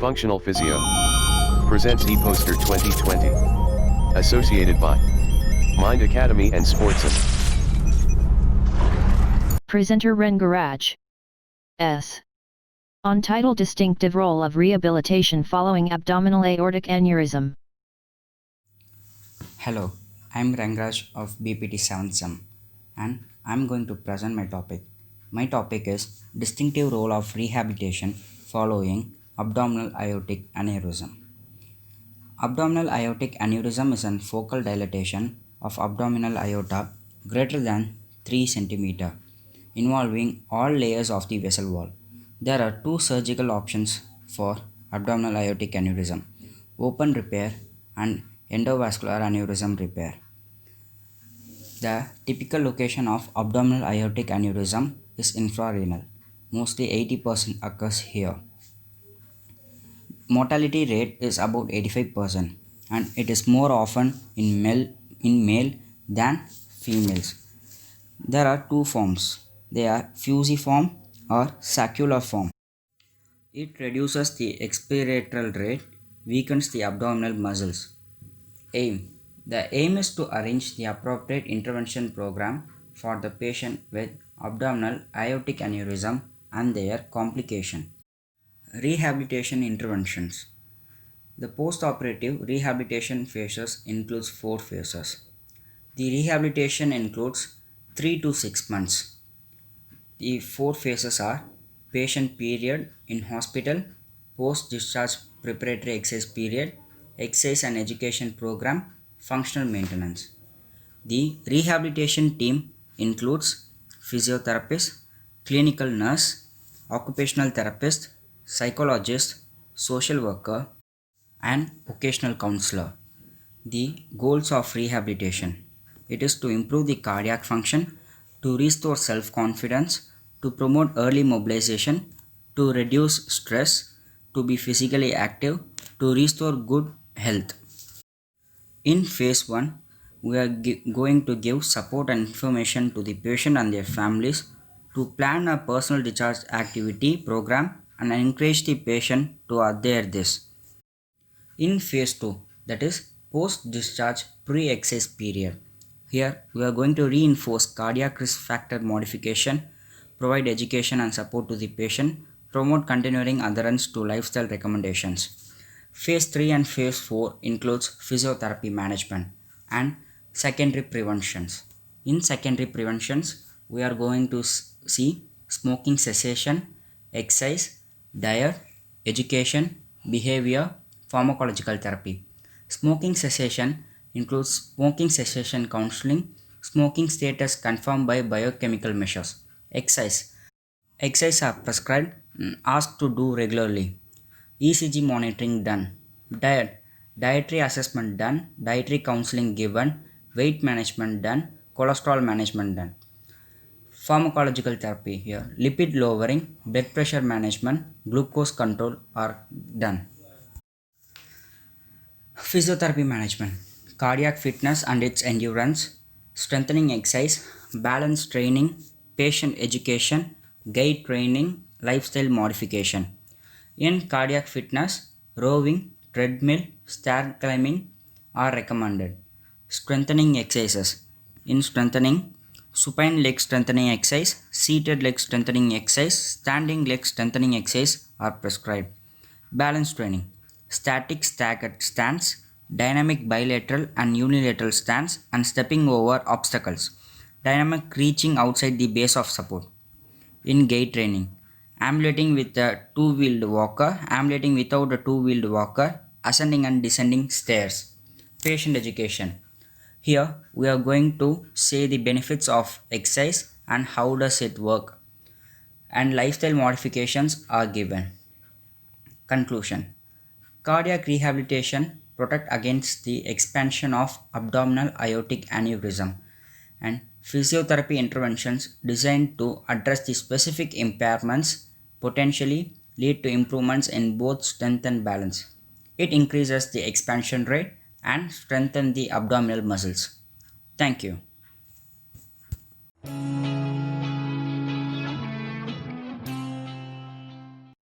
Functional Physio presents ePoster 2020. Associated by Mind Academy and Sportson. Presenter Rengaraj. S. On title Distinctive Role of Rehabilitation Following Abdominal Aortic Aneurysm. Hello, I'm Rangraj of BPT 7th SEM and I'm going to present my topic. My topic is Distinctive Role of Rehabilitation Following Abdominal Aortic Aneurysm. Abdominal aortic aneurysm is a focal dilatation of abdominal aorta greater than 3 cm, involving all layers of the vessel wall. There are two surgical options for abdominal aortic aneurysm: open repair and endovascular aneurysm repair. The typical location of abdominal aortic aneurysm is infrarenal. Mostly 80% occurs here. Mortality rate is about 85% and it is more often in male than females. There are two forms. They are fusiform or saccular form. It reduces the expiratory rate, weakens the abdominal muscles. Aim. The aim is to arrange the appropriate intervention program for the patient with abdominal aortic aneurysm and their complication. Rehabilitation interventions. The post-operative rehabilitation phases includes 4 phases. The rehabilitation includes 3 to 6 months. The 4 phases are patient period in hospital, post-discharge preparatory exercise period, exercise and education program, functional maintenance. The rehabilitation team includes physiotherapist, clinical nurse, occupational therapist, psychologist, social worker, and occasional counselor. The goals of rehabilitation. It is to improve the cardiac function, to restore self-confidence, to promote early mobilization, to reduce stress, to be physically active, to restore good health. In phase 1, we are going to give support and information to the patient and their families to plan a personal discharge activity program and encourage the patient to adhere this. In phase 2, that is post-discharge pre-exercise period, here we are going to reinforce cardiac risk factor modification, provide education and support to the patient, promote continuing adherence to lifestyle recommendations. Phase 3 and Phase 4 includes physiotherapy management and secondary preventions. In secondary preventions, we are going to see smoking cessation, exercise, diet, education, behavior, pharmacological therapy. Smoking cessation includes smoking cessation counseling, smoking status confirmed by biochemical measures. Exercise are prescribed and asked to do regularly. ECG monitoring done. Dietary assessment done. Dietary counseling given. Weight management done. Cholesterol management done. Pharmacological therapy here. Lipid lowering, blood pressure management, glucose control are done. Physiotherapy management. Cardiac fitness and its endurance. Strengthening exercise. Balance training. Patient education. Guide training. Lifestyle modification. In cardiac fitness, rowing, treadmill, stair climbing are recommended. Strengthening exercises. In strengthening, supine leg strengthening exercise, seated leg strengthening exercise, standing leg strengthening exercise are prescribed. Balance training. Static staggered stance, dynamic bilateral and unilateral stance and stepping over obstacles. Dynamic reaching outside the base of support. In gait training, ambulating with a two-wheeled walker, ambulating without a two-wheeled walker, ascending and descending stairs. Patient education. Here we are going to say the benefits of exercise and how does it work, and lifestyle modifications are given. Conclusion. Cardiac rehabilitation protect against the expansion of abdominal aortic aneurysm, and physiotherapy interventions designed to address the specific impairments potentially lead to improvements in both strength and balance. It increases the expansion rate and strengthens the abdominal muscles. Thank you.